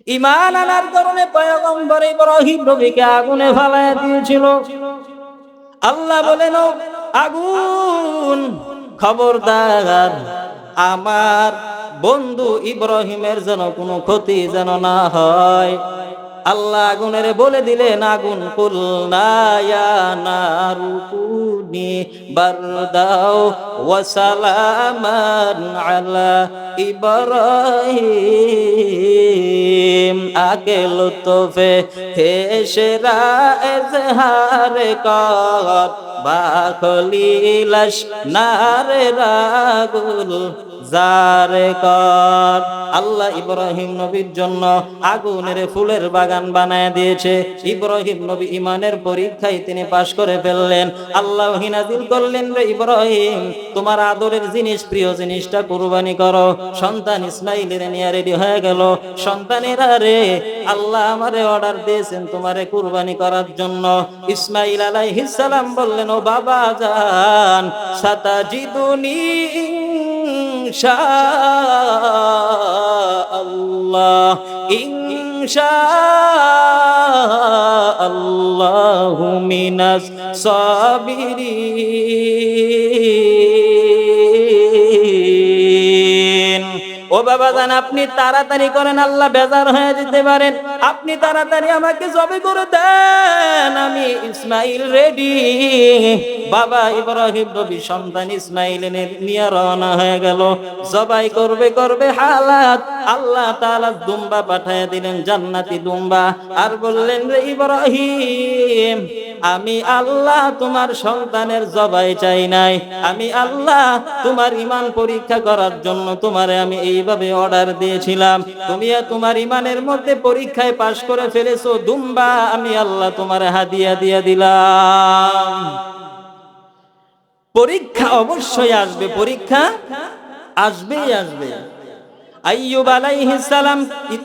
ঈমান আনার কারণে পয়গম্বর ইব্রাহিম নবীকে আগুনে ফেলাইয়া দিয়েছিল। আল্লাহ বলেন, আগুন খবরদার, আমার বন্ধু ইব্রাহিমের যেন কোনো ক্ষতি যেন না হয়। আল্লাহ আগুনের বলে দিলেন, আগুন কুলনা ইয়া নারু কুনি বারদাও ওয়া সালামান আলা ইব্রাহিম, আকে লুতফে হেশরা এজহার কর বাখলিলাস নারে রাগুল জারে কর। আল্লাহ ইব্রাহিম নবীর জন্য আগুনের ফুলের বাগান বানায় দিয়েছে। ইব্রাহিম নবী ইমানের পরীক্ষায় তিনি পাশ করে ফেললেন। আল্লাহ নাযিল করলেন, রে ইব্রাহিম, তোমার আদরের জিনিস, প্রিয় জিনিসটা কুরবানি করো। সন্তান ইসমাইলের নিয়ে রেডি হয়ে গেল। সন্তানেরা রে, আল্লাহ আমারে অর্ডার দিয়েছেন তোমারে কুরবানি করার জন্য। ইসমাইল আলাইহিস সালাম বললেন, ও বাবা জান, সাতাজিদুনি ইনশাআল্লাহ, ইনশাআল্লাহু মিনাস সাবিরিন। ও বাবা জান, আপনি তাড়াতাড়ি করেন, আল্লাহ বেজার হয়ে যেতে পারেন। আপনি তাড়াতাড়ি আমাকে জবাই করে দেন, আমি ইসমাইল রেডি। বাবা ইব্রাহিম নবী সন্তান ইসমাইল নিয়ে রওনা হয়ে গেল। জবাই করবে করবে হালাত আল্লাহ তাআলা দুম্বা পাঠিয়ে দিলেন, জান্নাতি দুম্বা। আর বললেন, রে ইব্রাহিম, আমি আল্লাহ তোমার সন্তানের জবাই চাই নাই। আমি আল্লাহ তোমার ঈমান পরীক্ষা করার জন্য তোমারে আমি এইভাবে অর্ডার দিয়েছিলাম। তুমি তোমার ঈমানের মধ্যে পরীক্ষায় পাশ করে ফেলেছো, দুম্বা আমি আল্লাহ তোমার হাদিয়া দিয়ে দিলাম। পরীক্ষা অবশ্যই আসবে, পরীক্ষা আসবেই আসবে। আইয়ুব আলাইহিস সালাম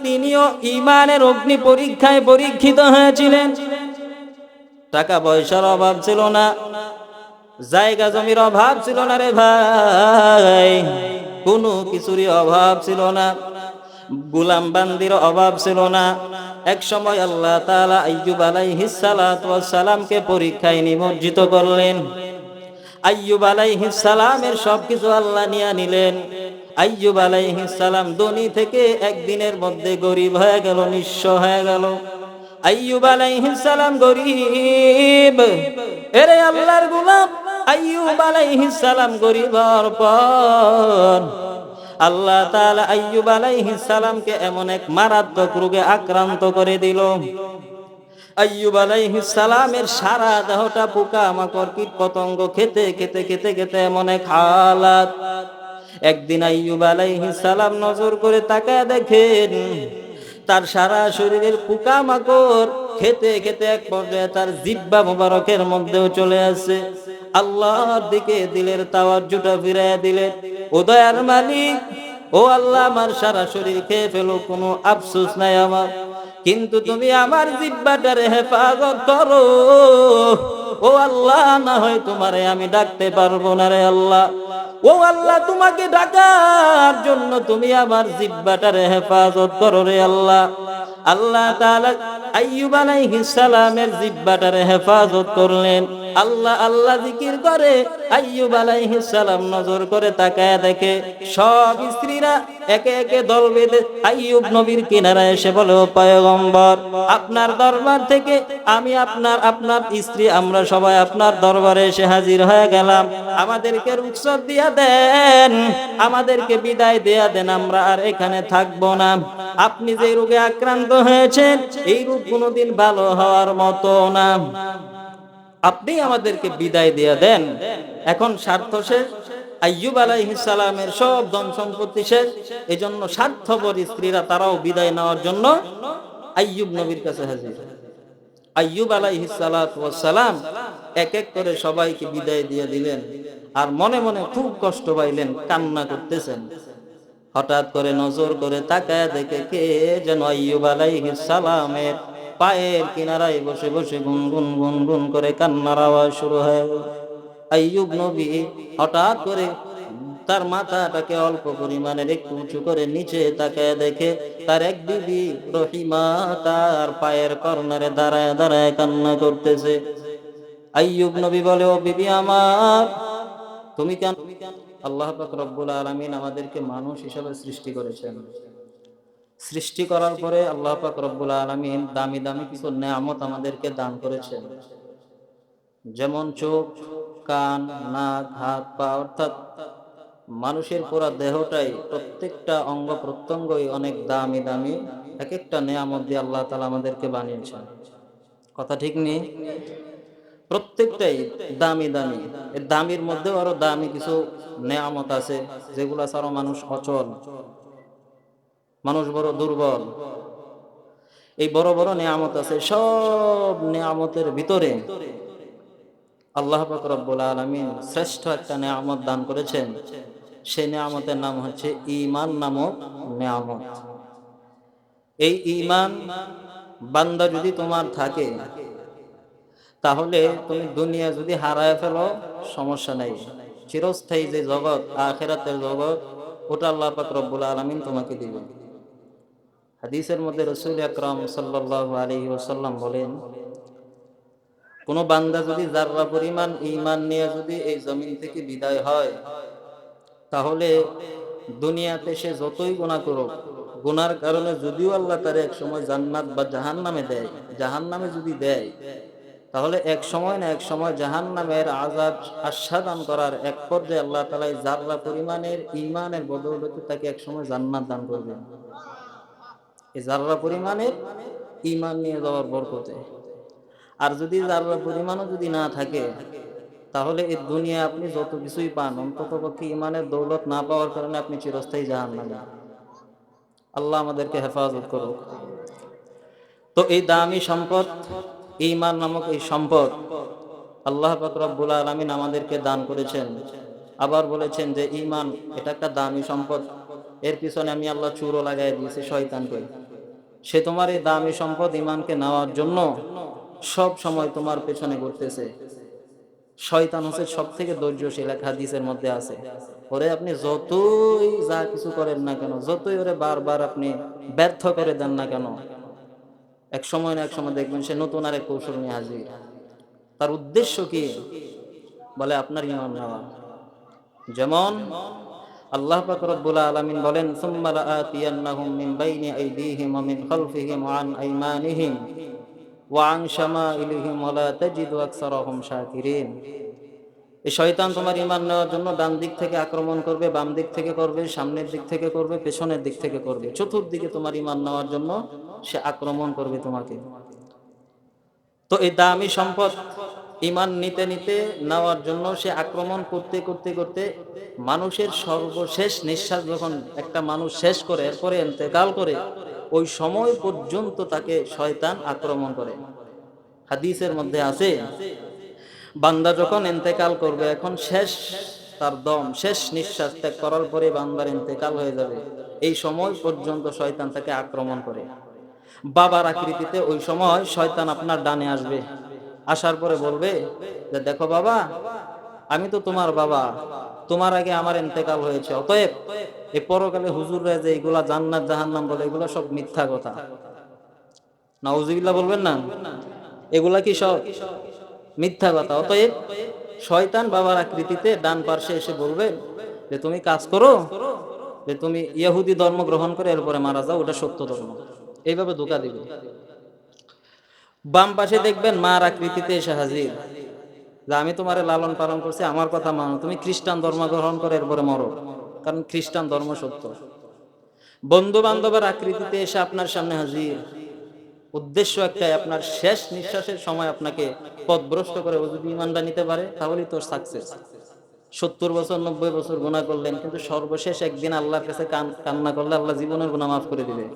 তিনিও ঈমানের অগ্নি পরীক্ষায় পরীক্ষিত হয়েছিলেন। টাকা পয়সার অভাব ছিল না, জায়গা জমির অভাব ছিল না রে ভাই, কোনো কিছুরই অভাব ছিল না, গোলাম বান্দির অভাব ছিল না। এক সময় আল্লাহ তাআলা আইয়ুব আলাইহিস সালাতু ওয়াস সালামকে পরীক্ষায় নিমজ্জিত করলেন। আইয়ুব আলাইহিস সালামের সবকিছু আল্লাহ নিয়ে নিলেন। আইয়ুব আলাইহিস সালাম ধনী থেকে একদিনের মধ্যে গরিব হয়ে গেল, নিঃস্ব হয়ে গেল। আইয়ুব আলাইহিস সালাম গরিব, এরে আল্লাহর গোলাম, আইয়ুব আলাইহিস সালাম গরিব হওয়ার পর আল্লাহ তাআলা আইয়ুব আলাইহিস সালামকে এমন এক মারাত্মক রোগে আক্রান্ত করে দিল। আইয়ুব আলাইহিস সালামের সারা দেহটা পোকা মাকড় কীট পতঙ্গ খেতে খেতে খেতে খেতে এমন এক হালাত। একদিন আইয়ুব আলাইহিস সালাম নজর করে তাকায় দেখেন, তার সারা শরীরের পোকা মাকড় খেতে খেতে এক পর্যায়ে তার জিহ্বা মোবারকের মধ্যেও চলে আসে। আল্লাহর দিকে দিলের তাওয়াজ্জুটা ফিরাইয়া দিলেন, ও দয়ার মালিক, ও আল্লাহ, আমার সারা শরীর খেয়ে ফেলো, কোনো আফসোস নাই আমার, কিন্তু তুমি আমার জিহ্বাটারে হেফাজত করো। ও আল্লাহ, না হয় তোমারে আমি ডাকতে পারবো না রে আল্লাহ। ও আল্লাহ, তোমাকে ডাকার জন্য তুমি আমার জিহ্বাটারে হেফাজত করো রে আল্লাহ। আল্লাহ তাআলা আইয়ুব আলাইহিস সালামের জিহ্বাটারে হেফাজত করলেন। আল্লাহ আল্লাহ জিকির করে আইয়ুব আলাইহিস সালাম নজর করে তাকায় দেখে সব স্ত্রীরা একে একে দল বেঁধে আইয়ুব নবীর কিনারায় এসে বলে, ও পয়গম্বর, আপনার দরবার থেকে আমি আপনার স্ত্রী আমরা সবাই আপনার দরবারে এসে হাজির হয়ে গেলাম। আমাদেরকে রুখসত দিয়া দেন, আমাদেরকে বিদায় দেয়া দেন, আমরা আর এখানে থাকবো না। আপনি যে রোগে আক্রান্ত হয়েছেন এই রোগ কোনোদিন ভালো হওয়ার মতো না, আপনি আমাদেরকে বিদায় দিয়ে দেন। এখন স্বার্থ শেষ, আইয়ুব আলাইহিস সালামের সব ধন সম্পত্তি শেষ, এজন্য স্বার্থপর স্ত্রীরা তারাও বিদায় নেওয়ার জন্য আইয়ুব নবীর কাছে হাজির। আইয়ুব আলাইহিস সালাতু ওয়াস সালাম এক এক করে সবাইকে বিদায় দিয়ে দিলেন, আর মনে মনে খুব কষ্ট পাইলেন, কান্না করতেছেন। হঠাৎ করে নজর করে তাকায় দেখে কে যেন আইয়ুব আলাইহিস সালামের পায়ের কিনারায় বসে বসে গুনগুন গুনগুন করে কান্নার আওয়াজ শুরু হয়ে গেল। আইয়ুব নবী হঠাৎ করে তার মাথাটাকে অল্প পরিমাণের একটু উঁচু করে নিচে তাকায় দেখে তার এক বিবি রহিমা তার পায়ের কর্নারে দাঁড়ায় দাঁড়ায় কান্না করতেছে। আইয়ুব নবী বলে, ও বিবি আমার, তুমি কেন? আল্লাহ পাক রব্বুল আলামিন আমাদেরকে মানুষ হিসেবে সৃষ্টি করেছেন। সৃষ্টি করার পরে আল্লাহ পাক রব্বুল আলামিন দামি দামি কিছু নেয়ামত আমাদেরকে দান করেছেন, যেমন চোখ, কান, নাক, হাত, পা, অর্থাৎ মানুষের পুরো দেহটাই, প্রত্যেকটা অঙ্গ প্রত্যঙ্গই অনেক দামি দামি এক একটা নেয়ামত দিয়ে আল্লাহ তাআলা আমাদেরকে বানিয়েছেন। কথা ঠিক নেই? প্রত্যেকটাই দামি দামি। এর দামির মধ্যেও আরো দামি কিছু নেয়ামত আছে যেগুলা ছাড়া মানুষ অচল, মানুষ বড় দুর্বল। এই বড় বড় নেয়ামত আছে, সব নেয়ামতের ভিতরে আল্লাহ পাক রব্বুল আলামিন শ্রেষ্ঠ একটা নেয়ামত দান করেছেন। সেই নেয়ামতের নাম হচ্ছে ঈমান নামক নেয়ামত। এই ঈমান বান্দা যদি তোমার থাকে, তাহলে তুমি দুনিয়া যদি হারায় ফেলো সমস্যা নাই, চিরস্থায়ী যে জগৎ, আখিরাতের জগৎ, ওটা আল্লাহ পাক রব্বুল আলামিন তোমাকে দিবেন। হাদিসের মধ্যে রাসূল আকরাম সাল্লাল্লাহু আলাইহি ওয়াসাল্লাম বলেন, কোন বান্দা যদি যাররা পরিমাণ ঈমান নিয়ে যদি এই জমিন থেকে বিদায় হয়, তাহলে দুনিয়াতে সে যতই গুনাহ করুক, গুনার কারণে যদিও আল্লাহ তার এক সময় জান্নাত বা জাহান্নামে দেয়, জাহান্নামে যদি দেয়, তাহলে এক সময় না এক সময় জাহান্নামের আযাব আস্বাদন করার এক পর্যায়ে আল্লাহ তাআলা যাররা পরিমাণের ঈমানের বদৌলতে তাকে এক সময় জান্নাত দান করবেন। এই যাররা পরিমাণের ঈমান নিয়ে যাওয়ার বরকতে। আর যদি যাররা পরিমাণও যদি না থাকে, তাহলে এই দুনিয়া আপনি যত কিছুই পান, অন্ততপক্ষে ঈমানের দৌলত না পাওয়ার কারণে আপনি চিরস্থায়ী জাহান্নামে। আল্লাহ আমাদেরকে হেফাজত করুক। তো এই দামি সম্পদ ঈমান নামক এই সম্পদ আল্লাহ পাক রব্বুল আলামিন আমাদেরকে দান করেছেন। আবার বলেছেন যে ঈমান এটা একটা দামি সম্পদ, এর পিছনে আমি আল্লাহ চূড়ো লাগাই দিয়েছি শয়তানকে। সে তোমার এই দামি সম্পদ ঈমানকে নেওয়ার জন্য সব সময় তোমার পেছনে ঘুরতেছে। শয়তান হচ্ছে সব থেকে ধৈর্যশীল, এক হাদিসের মধ্যে আছে, ওরে আপনি যতই যা কিছু করেন না কেন, যতই ওরে বারবার আপনি ব্যর্থ করে দেন না কেন, এক সময় না এক সময় দেখবেন সে নতুন আরেক কৌশল নিয়ে হাজির। তার উদ্দেশ্য কি? বলে আপনার ঈমান নেওয়া। যেমন আল্লাহ পাক রব্বুল আলামিন বলেন, সুম্মা লাআতিয়ান্নাহুম মিন বাইনি আইদিহিম ওয়া মিন খালফিহিম ওয়া আন আইমানিহিম ওয়া আন শামাইলিহিম ওয়া লা তাজিদু আকসারাহুম শাকিরিন। এই শয়তান তোমার ঈমান নেওয়ার জন্য ডান দিক থেকে আক্রমণ করবে, বাম দিক থেকে করবে, সামনের দিক থেকে করবে, পেছনের দিক থেকে করবে, চতুর্দিকে তোমার ঈমান নেওয়ার জন্য সে আক্রমণ করবে তোমাকে। তো এই দামি সম্পদ ঈমান নিতে নিতে নেওয়ার জন্য সে আক্রমণ করতে করতে করতে মানুষের সর্বশেষ নিঃশ্বাস যখন একটা মানুষ শেষ করে, এরপরে ইন্তেকাল করে, ওই সময় পর্যন্ত তাকে শয়তান আক্রমণ করে। হাদিসের মধ্যে আছে, বান্দা যখন ইন্তেকাল করবে, এখন শেষ তার দম, শেষ নিঃশ্বাস ত্যাগ করার পরে বান্দার ইন্তেকাল হয়ে যাবে, এই সময় পর্যন্ত শয়তান তাকে আক্রমণ করে। বাবার আকৃতিতে ওই সময় শয়তান আপনার ডানে আসবে, আসার পরে বলবে যে দেখো বাবা, আমি তো তোমার বাবা, তোমার আগে আমার ইন্তেকাল হয়েছে, অতএব এই পরকালে হুজুররা যে এগুলা জান্নাত জাহান্নাম বলে, এগুলো সব মিথ্যা কথা। নাউজুবিল্লাহ বলবেন না? এগুলা কি সব মিথ্যা কথা। অতএব শয়তান বাবার আকৃতিতে ডান পার্শ্বে এসে বলবে যে তুমি কাজ করো, যে তুমি ইহুদি ধর্ম গ্রহণ করে এরপরে মারা যাও, ওটা সত্য ধর্ম। এইভাবে ধোঁকা দিবে। বাম পাশে দেখবেন মার আকৃতিতে এসে হাজির, যে আমি তোমার লালন পালন করছি, আমার কথা মানো, তুমি খ্রিস্টান ধর্ম গ্রহণ করে এরপরে মরো, কারণ খ্রিস্টান ধর্ম সত্য। বন্ধু বান্ধবের আকৃতিতে এসে আপনার সামনে হাজির, উদ্দেশ্য একটাই, আপনার শেষ নিঃশ্বাসের সময় আপনাকে পথভ্রষ্ট করে। ও যদি ঈমানটা নিতে পারে তাহলেই তোর সাকসেস। 70 বছর 90 বছর গুনাহ করলেন, কিন্তু সর্বশেষ একদিন আল্লাহর কাছে কান্না করলে আল্লাহ জীবনের গুনাহ মাফ করে দিবে।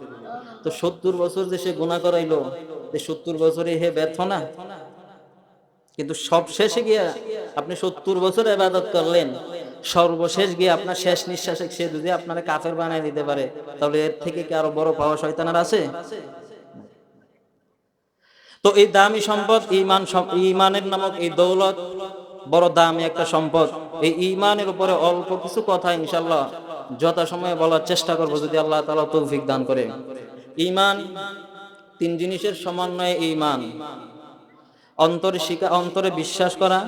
তো 70 বছর যে সে গুনাহ করাইলো, 70 বছরে হে ব্যর্থ না? কিন্তু সব শেষে গিয়ে আপনি 70 বছর ইবাদত করলেন, সর্বশেষ গিয়ে আপনার শেষ নিঃশ্বাসে সে যদি আপনারে কাফের বানায় দিতে পারে, তাহলে এর থেকে কি আরো বড় পাওয়া শয়তানের আছে? তো এই দামি সম্পদ ঈমান, ঈমানের নামক এই দৌলত, বড় দামি একটা সম্পদ। এই ঈমানের উপরে অল্প কিছু কথা ইনশাআল্লাহ যথাসময়ে বলার চেষ্টা করব, যদি আল্লাহ তাআলা তৌফিক দান করে। ঈমান তিন জিনিসের সমন্বয়ে ঈমান। অন্তরে বিশ্বাস করা,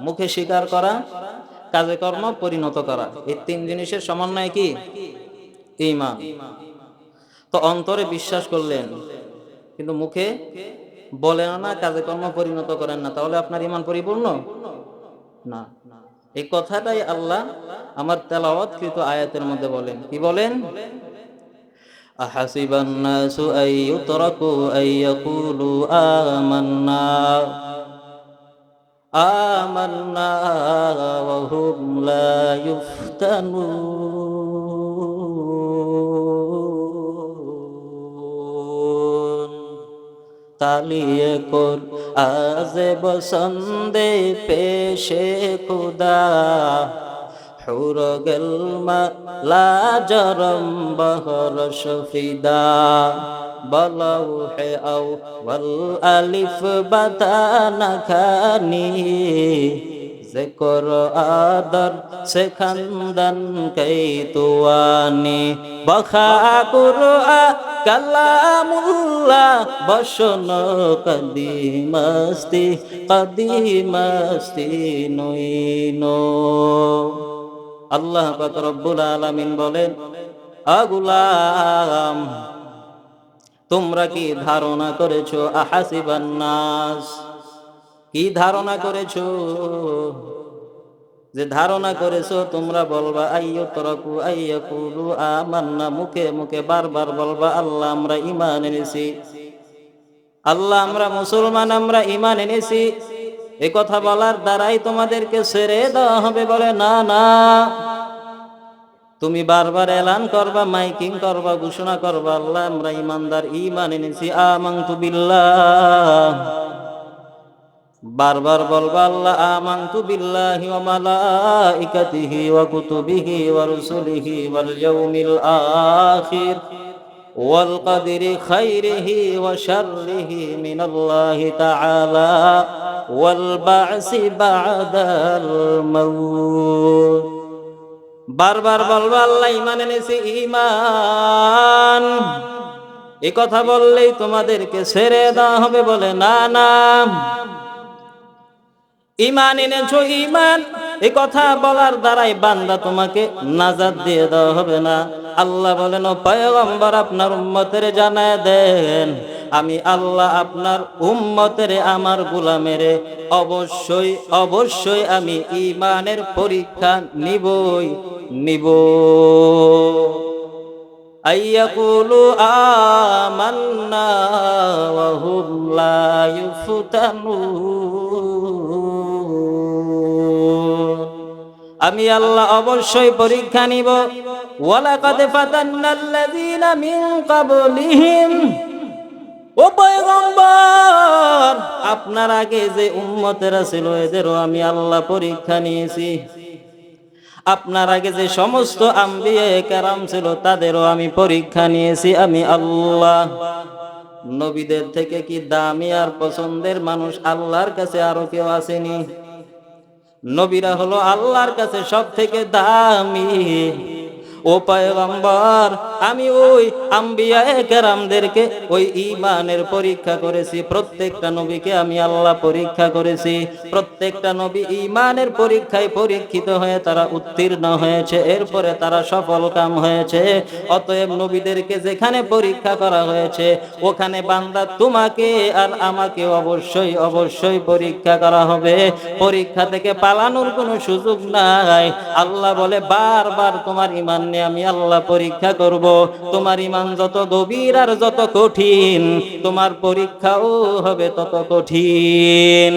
মুখে স্বীকার করা, কাজে কর্ম পরিণত করা, এই তিন জিনিসের সমন্বয়ে কি ঈমান। তো অন্তরে বিশ্বাস করলেন কিন্তু মুখে বলেন না, কাজে কর্ম পরিণত করেন না, তাহলে আপনার ঈমান পরিপূর্ণ না। এই কথাটাই আল্লাহ আমার তেলাওয়াতকৃত আয়াতের মধ্যে বলেন। কি বলেন? আহাসিবান নাসু আন ইউতরাকু আন ইয়াকুলু আমান্না আমান্না ওয়া হুম লা ইফতানুন। তালিয়ে কর আজে বসন্দে পেশে খুদা হুর গেলমা লাজরম বহর শফিদা বলৌ হে আও ওয়াল আলিফ বাতানা খানি জিকর আদর সে খানদান কৈ তুয়ানি বখা কুরআ কালামুল্লাহ বসন কদিমস্তি কদিমস্তি নইনো। আল্লাহ পাক রব্বুল আলামিন বলেন, আগুলাম তোমরা কি ধারণা করেছো, আহাসিবান নাস কি ধারণা করেছো, যে ধারণা করেছো তোমরা বলবা আইয়ুতরাকু আইয়াকুলু আমান্না, মুখে মুখে বারবার বলবা আল্লাহ আমরা ঈমান এনেছি, আল্লাহ আমরা মুসলমান, আমরা ঈমান এনেছি, এই কথা বলার দ্বারাই তোমাদেরকে ছেড়ে দেওয়া হবে? বলে না না, তুমি বারবার এলান করবা, মাইকিং করবা, ঘোষণা করবা আল্লাহ আমরা ঈমানদার, ঈমান এনেছি, আমানতু বিল্লাহ, বারবার বলবা আল্লাহ আমানতু বিল্লাহি ওয়া মালাইকাতিহি ওয়া কুতুবিহি ওয়া রুসুলিহি ওয়াল ইয়াউমিল আখির ওয়াল কদরি খাইরিহি ওয়া শাররিহি মিনাল্লাহি তাআলা ওয়াল বা'সি বা'দাল মাউত। বারবার বলবা আল্লাহ ঈমান এনেছি, ঈমান, এই কথা বললেই তোমাদেরকে ছেড়ে দেওয়া হবে? বলে না না, ঈমান এনেছো, ঈমান, এই কথা বলার দ্বারাই বান্দা তোমাকে নাজাত দিয়ে দেওয়া হবে না। আল্লাহ বলেন, ও পয়গম্বর আপনার উম্মতের জানায় দেন, আমি আল্লাহ আপনার উম্মতের, আমার গোলামেরে অবশ্যই অবশ্যই আমি ঈমানের পরীক্ষা নিবই নিব। আইয়াকুলু আমান্না ওয়া হুম লা ইফতানুন, আমি আল্লাহ অবশ্যই পরীক্ষা নিব। ওয়ালাকাদ ফাতান্নাল্লাযীনা মিন ক্বাবলিহিম, ও পয়গম্বর আপনার আগে যে উম্মতেরা ছিল এদেরও আমি আল্লাহ পরীক্ষা নিয়েছি, আপনার আগে যে সমস্ত আম্বিয়া কেরাম ছিল তাদেরও আমি পরীক্ষা নিয়েছি আমি আল্লাহ। নবীদের থেকে কি দামি আর পছন্দের মানুষ আল্লাহর কাছে আরো কেউ আসেনি? নবীরা হলো আল্লাহর কাছে সব থেকে দামি। ও পয়গম্বর আমি ওই আম্বিয়া কেরামদেরকে ওই ঈমানের পরীক্ষা করেছি, প্রত্যেকটা নবীকে আমি আল্লাহ পরীক্ষা করেছি, প্রত্যেকটা নবী ঈমানের পরীক্ষায় পরীক্ষিত হয়ে তারা উত্তীর্ণ হয়েছে, এরপরে তারা সফল কাম হয়েছে। অতএব নবীদেরকে যেখানে পরীক্ষা করা হয়েছে ওখানে বান্দা তোমাকে আর আমাকে অবশ্যই অবশ্যই পরীক্ষা করা হবে, পরীক্ষা থেকে পালানোর কোনো সুযোগ নাই। আল্লাহ বলে বারবার তোমার ঈমান নিয়ে আমি আল্লাহ পরীক্ষা করব, তোমার ঈমান যত গভীর আর যত কঠিন তোমার পরীক্ষাও হবে তত কঠিন।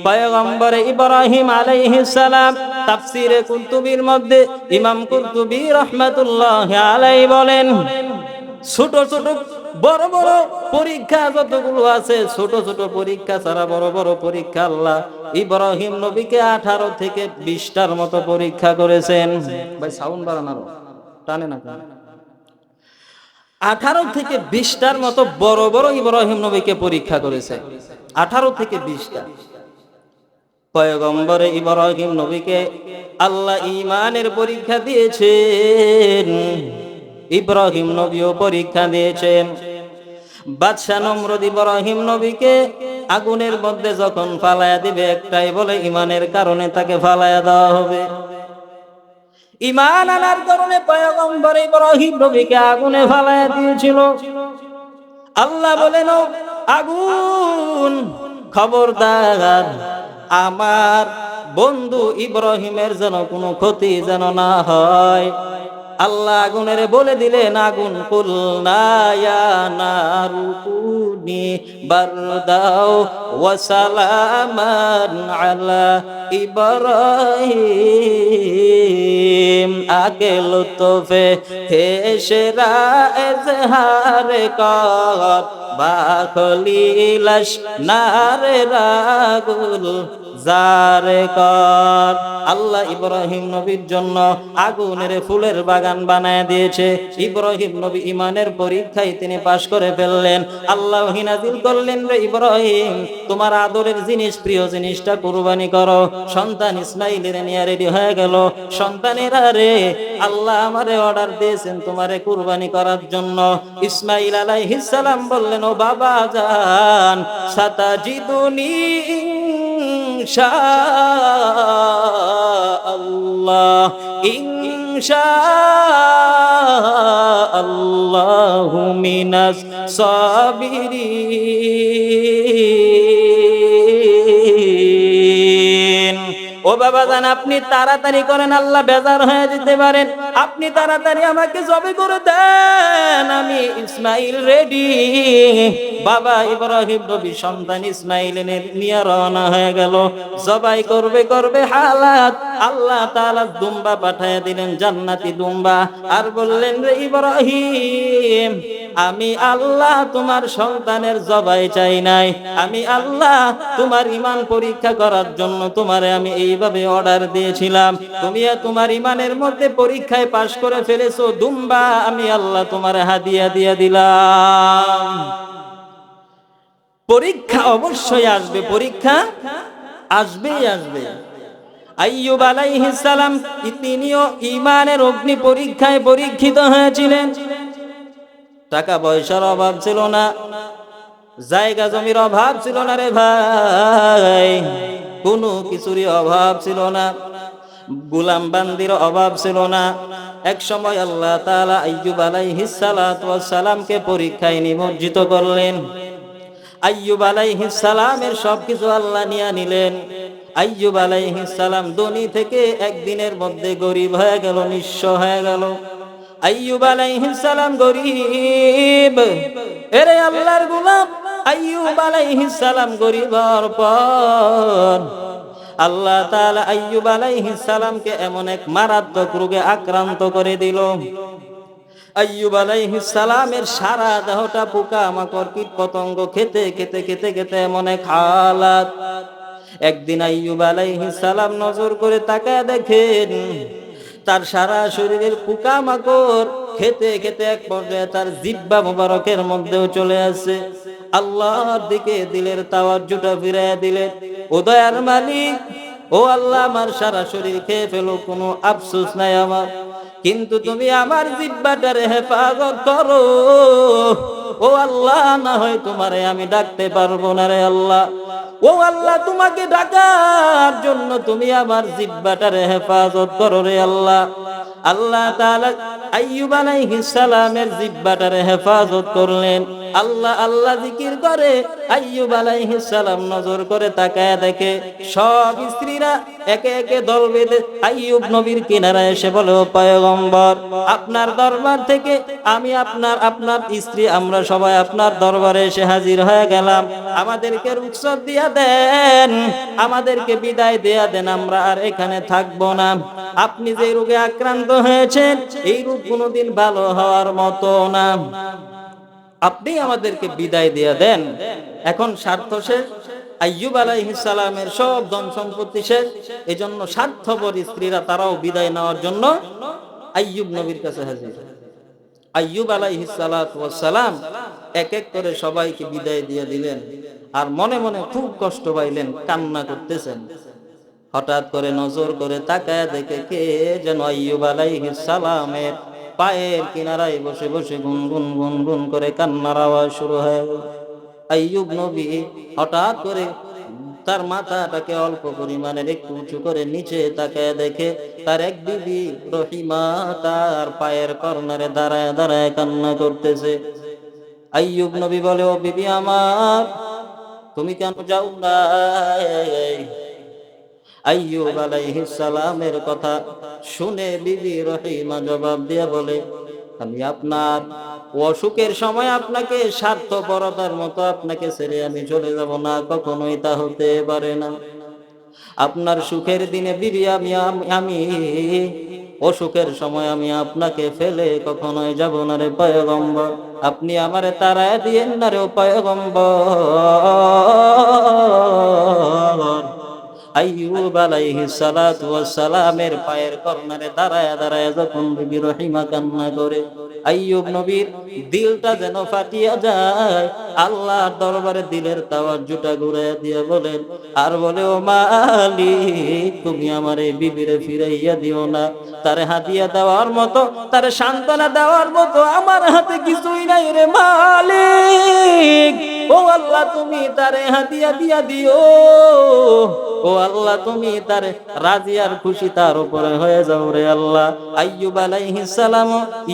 পয়গম্বর ইব্রাহিম আলাইহিস সালাম তাফসীরে কুরতুবীর মধ্যে ইমাম কুরতুবী রাহমাতুল্লাহি আলাইহি বলেন, ছোট ছোট বড় বড় পরীক্ষা যতগুলো আছে, ছোট ছোট পরীক্ষা ছাড়া বড় বড় পরীক্ষা আল্লাহ ইব্রাহিম নবীকে 18 থেকে 20টার মতো পরীক্ষা করেছেন। ভাই সাউন্ড বাড়ানো টানে না, 18 থেকে 20টার মতো বড় বড় ইব্রাহিম নবীকে পরীক্ষা করেছে, 18 থেকে 20টা। পয়গম্বর ইব্রাহিম নবীকে আল্লাহ ঈমানের পরীক্ষা দিয়েছেন, ইব্রাহিম নবীও পরীক্ষা দিয়েছেন। বাদশা নমরুদ ইব্রাহিম নবীকে আগুনের মধ্যে যখন ফালায়া দিবে, একটাই বলে ঈমানের কারণে তাকে ফালায়া দেওয়া হবে। ঈমান আনার কারণে পয়গম্বর ইব্রাহিম নবীকে আগুনে ফালায়া দিয়েছিল। আল্লাহ বলেন, আগুন খবরদার, আমার বন্ধু ইব্রাহিমের যেন কোনো ক্ষতি যেন না হয়। আল্লাহ আগুনের বলে দিলেন, আগুন কুলনা ইয়া নারু কুনি বারদাও ওয়া সালামান আলা ইব্রাহিম, আগে লুতফে হেশরা এজহার কর বাখলিলাস নারে রাগুল জারে কর। আল্লাহ ইব্রাহিম নবীর জন্য আগুনের ফুলের বাগান বানায় দিয়েছে। ইব্রাহিম নবী ঈমানের পরীক্ষায় তিনি পাশ করে ফেললেন। আল্লাহ নাযিল করলেন, রে ইব্রাহিম, তোমার আদরের জিনিস, প্রিয় জিনিসটা কুরবানি করো। সন্তান ইসমাইলের নিয়ে রেডি হয়ে গেল। সন্তানেরা রে, আল্লাহ আমারে অর্ডার দিয়েছেন তোমারে কুরবানি করার জন্য। ইসমাইল আলাইহিস সালাম বললেন, ও বাবা জান, সাতাজিদুনি ইনশাআল্লাহ, ইনশাআল্লাহু মিনাস সাবিরিন। ও বাবা জান, আপনি তাড়াতাড়ি করেন, আল্লাহ বেজার হয়ে যেতে পারেন। আপনি তাড়াতাড়ি আমাকে জবাই করে দেন, আমি ইসমাইল রেডি। বাবা ইব্রাহিম নবী সন্তান ইসমাইল নিয়ে রওনা হয়ে গেল। জবাই করবে হালাত আল্লাহ তাআলা দুম্বা পাঠিয়ে দিলেন, জান্নাতি দুম্বা। আর বললেন, রে ইব্রাহিম, আমি আল্লাহ তোমার সন্তানের জবাই চাই নাই, আমি আল্লাহ তোমার ঈমান পরীক্ষা করার জন্য তোমারে আমি এইভাবে অর্ডার দিয়েছিলাম। তুমি তোমার ঈমানের মধ্যে পরীক্ষায় পাশ করে ফেলেছো, দুম্বা আমি আল্লাহ তোমার হাদিয়া দিয়ে দিলাম। পরীক্ষা অবশ্যই আসবে, পরীক্ষা আসবেই আসবে। আইয়ুব আলাইহিস সালাম তিনিও ঈমানের অগ্নি পরীক্ষায় পরীক্ষিত হয়েছিলেন। টাকা পয়সার অভাব ছিল না, জায়গা জমির অভাব ছিল না রে ভাই, কোনো কিছুরই অভাব ছিল না, গোলাম বান্দির অভাব ছিল না। এক সময় আল্লাহ তাআলা আইয়ুব আলাইহিস সালাতু ওয়াস সালামকে পরীক্ষায় নিমজ্জিত করলেন। আইয়ুব আলাইহিস সালামের সবকিছু আল্লাহ নিয়ে নিলেন। আইয়ুব আলাইহিস সালাম ধনী থেকে একদিনের মধ্যে গরিব হয়ে গেল, নিঃস্ব হয়ে গেল। আইয়ুব আলাইহিস সালাম গরিব, এরে আল্লাহর গোলাম, আইয়ুব আলাইহিস সালাম গরিব হওয়ার পর আল্লাহ তাআলা আইয়ুব আলাইহিস সালামকে এমন এক মারাত্মক রোগে আক্রান্ত করে দিল। আইয়ুব আলাইহিস সালামের সারা দেহটা পোকা মাকড় কীট পতঙ্গ খেতে খেতে খেতে খেতে এমন এক হালাত। একদিন আইয়ুব আলাইহিস সালাম নজর করে তাকায় দেখেন, তার সারা শরীরের পোকা মাকড় খেতে খেতে এক পর্যায়ে তার জিহ্বা মুবারকের মধ্যেও চলে আসে। আল্লাহর দিকে দিলের তাওয়াজ্জুটা ফিরাইয়া দিলেন, ও দয়ার মালিক, ও আল্লাহ, আমার সারা শরীর খেয়ে ফেলো, কোনো আফসোস নাই আমার, কিন্তু তুমি আমার জিহ্বাটারে হেফাজত করো। ও আল্লাহ, না হয় তোমারে আমি ডাকতে পারবো না রে আল্লাহ। ও আল্লাহ, তোমাকে ডাকার জন্য তুমি আমার জিহ্বাটারে হেফাজত করো রে আল্লাহ। আল্লাহ তাআলা আইয়ুব আলাইহিস সালামের জিহ্বাটারে হেফাজত করলেন। আল্লাহ আল্লাহ জিকির করে আইয়ুব আলাইহিস সালাম নজর করে তাকায় দেখে সব স্ত্রীরা একে একে দল বেঁধে আইয়ুব নবীর কিনারায় এসে বলে, ও পয়গম্বর, আপনার দরবার থেকে আমি আপনার স্ত্রী আমরা সবাই আপনার দরবারে এসে হাজির হয়ে গেলাম। আমাদেরকে রুখসত দিয়া দেন, আমাদেরকে বিদায় দেয়া দেন, আমরা আর এখানে থাকবো না। আপনি যে রোগে আক্রান্ত হয়েছেন এই রোগ কোনোদিন ভালো হওয়ার মতো না, আপনি আমাদেরকে বিদায় দিয়ে দেন। এখন স্বার্থ শেষ, আইয়ুব আলাইহিস সালামের সব ধন সম্পত্তি শেষ, এজন্য স্বার্থপর স্ত্রীরা তারাও বিদায় নেওয়ার জন্য আইয়ুব নবীর কাছে হাজির। আইয়ুব আলাইহিস সালাতু ওয়াস সালাম এক এক করে সবাইকে বিদায় দিয়ে দিলেন, আর মনে মনে খুব কষ্ট পাইলেন, কান্না করতেছেন। হঠাৎ করে নজর করে তাকায় দেখে কে যেন আইয়ুব আলাইহিস সালামের পায়ের কিনারায় বসে বসে গুনগুন গুনগুন করে কান্নার আওয়াজ শুরু হয়ে গেল। আইয়ুব নবী হঠাৎ করে তার মাথাটাকে অল্প পরিমাণের একটু উঁচু করে নিচে তাকায় দেখে তার এক বিবি রহিমা তার পায়ের কর্নারে দাঁড়ায় দাঁড়ায় কান্না করতেছে। আইয়ুব নবী বলে, ও বিবি আমার, তুমি কেন যাও না? আইয়ুব আলাইহিস সালামের কথা শুনে বিবি রহিমা জবাব দিয়ে বলে, আমি আপনার অসুখের সময় আপনাকে স্বার্থপরতার মতো আপনাকে ছেড়ে আমি চলে যাব না, কখনোই তা হতে পারে না। আপনার সুখের দিনে বিবি আমি অসুখের সময় আমি আপনাকে ফেলে কখনোই যাব না রে পয়গম্বর। আপনি আমারে তাড়ায় দিয়েন না রে পয়গম্বর। আইয়ুব আলাইহিস সালাতু ওয়াস সালামের পায়ের কর্নারে দাঁড়ায় দাঁড়ায় যখন বিবি রহিমা কান্না করে, আইয়ুব নবীর দিলটা যেন ফাটিয়া যায়। আল্লাহর দরবারে দিলের তাওয়াজ্জুটা ঘুরাইয়া দিয়ে বলেন, আর বলে, ও মালিক, তুমি আমার এই বিবিরে ফিরাইয়া দিও না। তারে হাদিয়া দেওয়ার মতো, তারে সান্ত্বনা দেওয়ার মতো আমার হাতে কিছুই নাই রে মালিক। ও আল্লাহ, তুমি তারে হাদিয়া দিয়া দিও। ও আল্লাহ, তুমি তার রাজি আর খুশি তার উপরে হয়ে যাও রে আল্লাহ। আইয়ুব আলাইহিস সালাম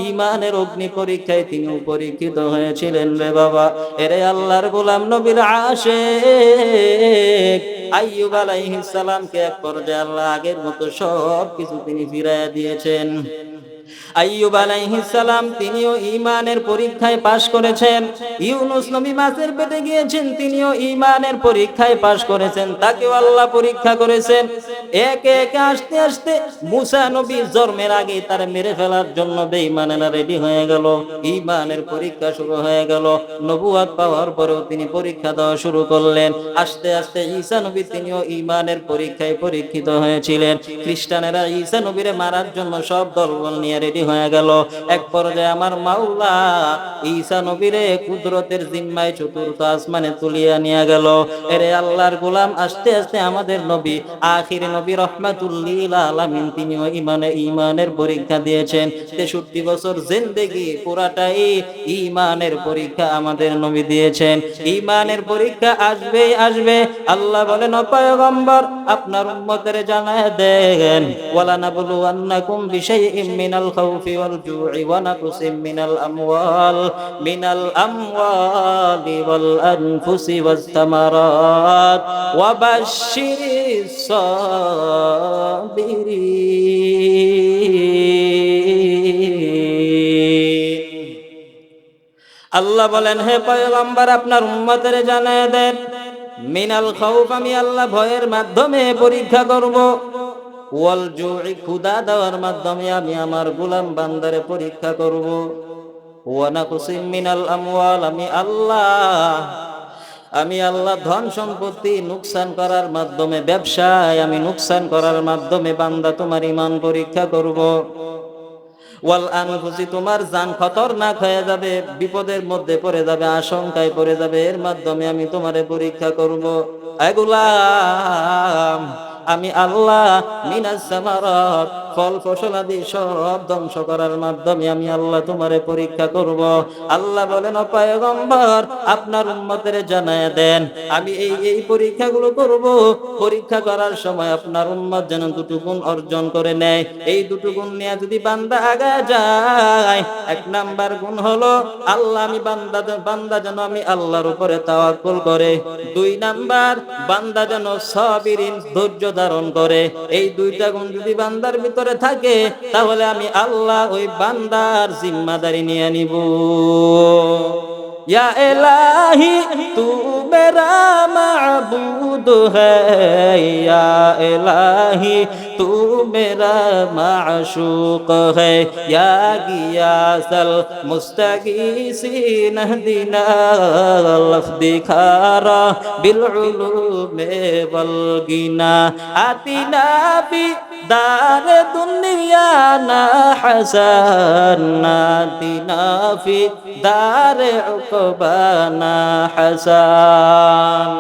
ঈমানের অগ্নি পরীক্ষায় তিনি পরীক্ষিত হয়েছিলেন রে বাবা। এরে আল্লাহর গোলাম নবীর আশিক আইয়ুব আলাইহিস সালামকে এক পর্যায়ে আল্লাহ আগের মতো সব কিছু তিনি ফিরাইয়া দিয়েছেন। আইয়ুব আলাইহিস সালাম তিনিও ঈমানের পরীক্ষায় পাশ করেছেন। ইউনূস নবী মাছের পেটে গিয়েছেন, তিনিও ঈমানের পরীক্ষায় পাশ করেছেন, তাকেও আল্লাহ পরীক্ষা করেছেন। একে একে আস্তে আস্তে মুসা নবী জন্মের আগে তার মেরে ফেলার জন্য বেঈমানেরা রেডি হয়ে গেল। ঈমানের পরীক্ষা শুরু হয়ে গেল। নবুয়ত পাওয়ার পরেও তিনি পরীক্ষা দেওয়া শুরু করলেন। আস্তে আস্তে ঈসা নবী তিনিও ঈমানের পরীক্ষায় পরীক্ষিত হয়েছিলেন। খ্রিস্টানেরা ঈসা নবীরে মারার জন্য সব দলবল নিয়ে রেডি হয়ে গেল। এক পর্যায়ে আমার মাওলা ঈসা নবীরে কুদরতের জিম্মায় চতুর্থ আসমানে তুলিয়া নিয়ে গেল। এরে আল্লাহর গোলাম, আস্তে আস্তে আমাদের নবী আখির নবী রহমাতুল লিল আলামিন তিনিও ঈমানের পরীক্ষা দিয়েছেন। 63 বছর জিন্দেগি পুরাটাই ঈমানের পরীক্ষা আমাদের নবী দিয়েছেন। ঈমানের পরীক্ষা আসবেই আসবে। আল্লাহ বলেন, ও পয়গম্বর, আপনার উম্মতের জানায় দেন, ওয়ালা নাবলুওয়ান্নাকুম বিশাইইম মিনাল খাউফি ওয়াল জু'i ওয়া নাকসিম মিনাল আমওয়ালি ওয়াল আনফুসি ওয়াস সামারাত ওয়া বাশশিরিস সাবিরিন। আল্লাহ বলেন, হে পয়গম্বর, আপনার উম্মতের জানায় দেন, মিনাল খাউফ, আমি আল্লাহ ভয়ের মাধ্যমে পরীক্ষা করব, ওয়াল জু'i, ক্ষুধা দেওয়ার মাধ্যমে আমি আমার গোলাম বান্দারে পরীক্ষা করব, ওয়া নাকসিম মিনাল আমওয়াল, আমি আল্লাহ ধন সম্পত্তি নুকসান করার মাধ্যমে, ব্যবসায় আমি নুকসান করার মাধ্যমে বান্দা তোমার ঈমান পরীক্ষা করব, ওয়াল আনফুসি, তোমার জান খতরনাক হয়ে যাবে, বিপদের মধ্যে পড়ে যাবে, আশঙ্কায় পড়ে যাবে, এর মাধ্যমে আমি তোমারে পরীক্ষা করব। এ গোলাম, আমি আল্লাহ মিনাস সামারাত, ফল ফসলাদি সব ধ্বংস করার মাধ্যমে আমি আল্লাহ তোমারে পরীক্ষা করব। আল্লাহ বলেন, ও পয়গম্বর, আপনার উম্মতের জানায় দেন, আমি এই পরীক্ষাগুলো করব। পরীক্ষা করার সময় আপনার উম্মত যেন দুটো গুণ অর্জন করে নেয়। এই দুটো গুণ নিয়ে যদি বান্দা আগায় যায়, এক নাম্বার গুণ হলো আল্লাহ, আমি বান্দা যেন আমি আল্লাহর উপরে তাওয়াক্কুল করে। 2 নাম্বার, বান্দা যেন সাবিরিন, ধৈর্য ধারণ করে। এই 2টা গুণ যদি বান্দার ভিতরে থাকে, তাহলে আমি আল্লাহ ওই বান্দার জিম্মাদারি নিয়ে নিব। या इलाही तू मेरा माबूद है, या इलाही तू मेरा माशूक है, या गियासल मुस्तगीसीन हदीना लफ्ज़ खारा बिलउलूम वल गिना, आतिना भी दार दुनिया ना हसन, आतिना भी दार उक़बा ना हसन।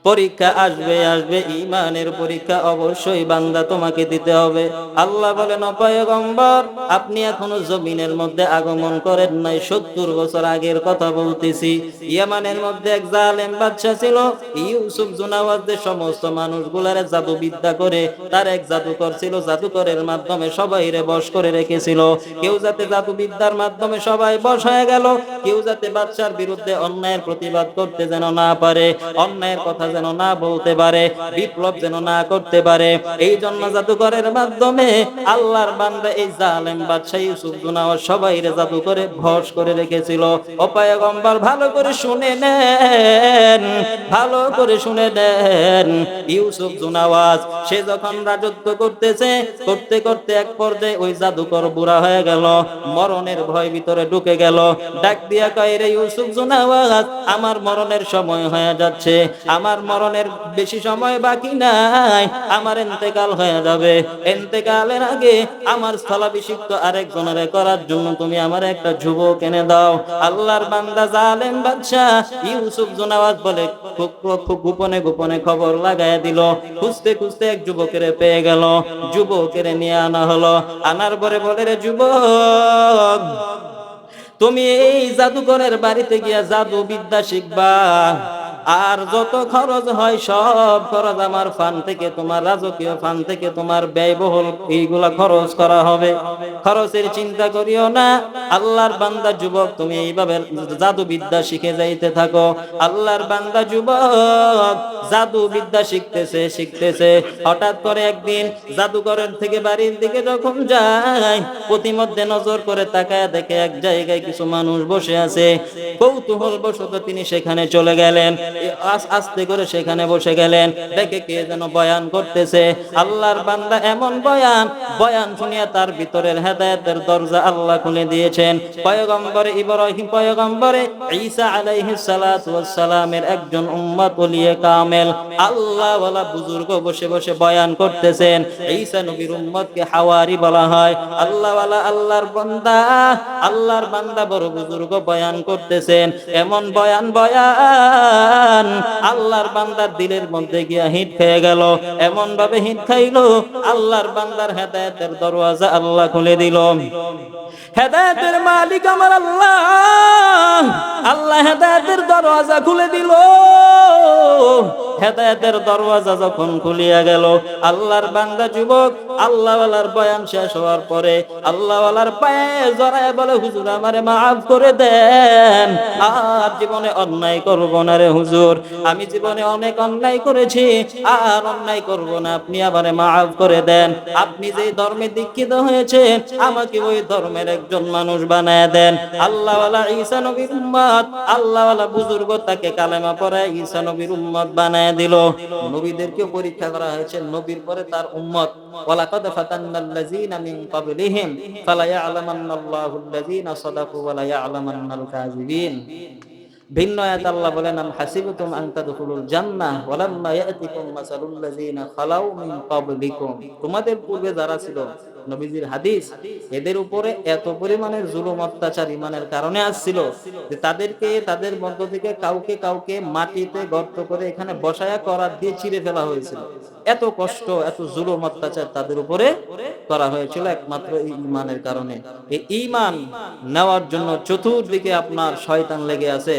পরীক্ষা আসবে আসবে, ঈমানের পরীক্ষা অবশ্যই বান্দা তোমাকে দিতে হবে। আল্লাহ বলেন, ও পয়গম্বর, আপনি এখনো জমিনের মধ্যে আগমন করেন নাই, 70 বছর আগের কথা বলতেছি। ইয়ামানের মধ্যে এক জালেম বাদশা ছিল। ইউসুফ জুনাওয়াজদের সমস্ত মানুষগুলারে জাদুবিদ্যা করে, তার এক জাদুকর ছিল, জাদুকরের মাধ্যমে সবাইরে বশ করে রেখেছিল। কেউ যাতে জাদুবিদ্যার মাধ্যমে সবাই বশ হয়ে গেল, কেউ যাতে বাদশার বিরুদ্ধে অন্যায়ের প্রতিবাদ করতে যেন না পারে, অন্যায়ের কথা যেন না বলতে পারে, বিপ্লব যেন না করতে পারে। এই জন্য জাদুকরের মাধ্যমে আল্লাহর বান্দা এই জালেম বাদশা ইউসুফ জুনাওয়াজ সবাইরে জাদু করে বশ করে রেখেছিল। ও পয়গম্বর, ভালো করে শুনে নেন, ভালো করে শুনে নেন। ইউসুফ জুনাওয়াজ সে যখন রাজত্ব করতেছে, করতে করতে এক পর্যায়ে ওই জাদুকর বুড়া হয়ে গেল, মরণের ভয় ভিতরে ঢুকে গেল। ডাক দিয়া কয়, রে ইউসুফ জুনাওয়াজ, আমার মরণের সময় হয়ে যাচ্ছে, আমার মরণের বেশি সময় বাকি নাই, আমার ইন্তেকাল হয়ে যাবে। ইন্তেকালের আগে আমার স্থলাভিষিক্ত আরেকজনের করার জন্য তুমি আমার একটা যুবক এনে দাও। আল্লাহর বান্দা জালেম বাদশা ইউসুফ জুনাওয়াজ বলে খুব গোপনে গোপনে খবর লাগায় দিল। খুঁজতে খুঁজতে এক যুবকের পেয়ে গেল, যুবকের নিয়ে আনা হলো। আনার পরে বলে, রে যুবক, তুমি এই জাদুকরের বাড়িতে গিয়া জাদু বিদ্যা শিখবা, আর যত খরচ হয় সব খরচ আমার ফান্ড থেকে, তোমার রাজকীয় ফান্ড থেকে তোমার ব্যয়বহুল এইগুলা খরচ করা হবে, খরচের চিন্তা করিও না। আল্লাহর বান্দা যুবক, তুমি এইভাবে জাদু বিদ্যা শিখে যাইতে থাকো। আল্লাহর বান্দা যুবক জাদু বিদ্যা শিখতেছে। হঠাৎ করে একদিন জাদুকরের থেকে বাড়ির দিকে যখন যায়, প্রতিমধ্যে নজর করে তাকায় দেখে এক জায়গায় কিছু মানুষ বসে আছে। কৌতূহল বশত তিনি সেখানে চলে গেলেন, আস্তে করে সেখানে বসে গেলেন। দেখে কে যেন বয়ান করতেছে। আল্লাহর বান্দা এমন বয়ান শুনিয়া তার ভিতরের হেদায়েতের দরজা আল্লাহ খুলে দিয়েছেন। পয়গম্বর ইব্রাহিম, পয়গম্বর ঈসা আলাইহিস সালাতু ওয়াস সালামের একজন উম্মত ওলিয়ে কামেল আল্লাহ ওয়ালা বুজুর্গ বসে বসে বয়ান করতেছেন। ঈসা নবীর উম্মতকে হাওয়ারি বলা হয়। আল্লাহ ওয়ালা আল্লাহর বান্দা বড় বুজুর্গ বয়ান করতেছেন। এমন বয়ান আল্লাহর বান্দার দিলের মধ্যে গিয়া হিট খেয়ে গেল। এমন ভাবে হিট খাইলো, আল্লাহর বান্দার হেদায়েতের দরওয়াজা আল্লাহ খুলে দিল। হেদায়েতের মালিক আমার আল্লাহ, আল্লাহ হেদায়েতের দরওয়াজা খুলে দিল। হেদায়েতের দরওয়াজা যখন খুলিয়া গেল, আল্লাহর বান্দা যুবক আল্লাহওয়ালার বয়ান শেষ হওয়ার পরে আল্লাহওয়ালার পায়ে জড়ায় বলে, হুজুর আমারে মাফ করে দেন, আর জীবনে অন্যায় করব না রে হুজুর, আমি জীবনে অনেক অন্যায় করেছি, আর অন্যায় করব না, আপনি আমারে মাফ করে দেন। আপনি যেই ধর্মে দীক্ষিত হয়েছেন, আমাকে ওই ধর্মের একজন মানুষ বানায় দেন। আল্লাহওয়ালা ঈসা নবীর উম্মত, আল্লাহওয়ালা বুজুর্গ তাকে কালেমা পড়ায় ঈসা নবীর উম্মত বানায় দিল। নবীদেরকেও পরীক্ষা করা হয়েছে, নবীর পরে তার উম্মত। ওয়ালাকাদ ফাতান্নাল্লাযীনা মিন ক্বাবলিহিম ফালায়া'লামান্নাল্লাহুল্লাযীনা সাদাকু ওয়া লায়া'লামান্নাল কাযিবিন। ভিন্ন আয়াত আল্লাহ বলেন, আম হাসিবতুম আন তাদখুলুল জান্নাহ ওয়ালাম্মা ইয়াতিকুম মাসালুল লাযীনা খালাউ মিন ক্বাবলিকুম। তোমাদের পূর্বে যারা ছিল, নবীজির হাদিস, এদের উপরে এত পরিমাণের জুলুম অত্যাচার ইমানের কারণে আসছিল যে তাদেরকে, তাদের মধ্য থেকে কাউকে কাউকে মাটিতে গর্ত করে এখানে বসায়া করাত দিয়ে চিরে ফেলা হয়েছিল। এত কষ্ট, এত জুলুম অত্যাচার তাদের উপরে করা হয়েছিল একমাত্র এই ইমানের কারণে। এই ইমান নেওয়ার জন্য চতুর্দিকে আপনার শয়তান লেগে আছে।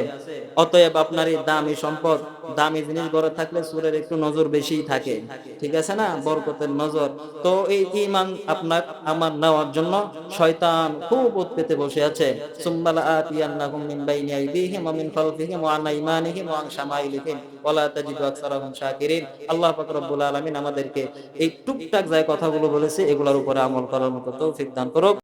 অতএব আপনার এই দামি সম্পদ, দামি জিনিস ঘরে থাকলে চোরের একটু নজর বেশিই থাকে, ঠিক আছে না, বরকতের নজর। তো এই ঈমান আপনার আমার নেওয়ার জন্য শয়তান খুব উৎপেতে বসে আছে। সুম্মালা আতিয়ান্নাকুম মিন বাইনি আইদিহিম ওয়া মিন খালফিহিম ওয়া আন আইমানিহিম ওয়া আন শামাইলিহিম ওয়া লা তাজিদু আকসারাহুম শাকিরিন। আল্লাহ পাক রব্বুল আলামিন আমাদেরকে এই টুকটাক যে কথাগুলো বলেছে এগুলোর উপরে আমল করার মতো তৌফিক দান করুক।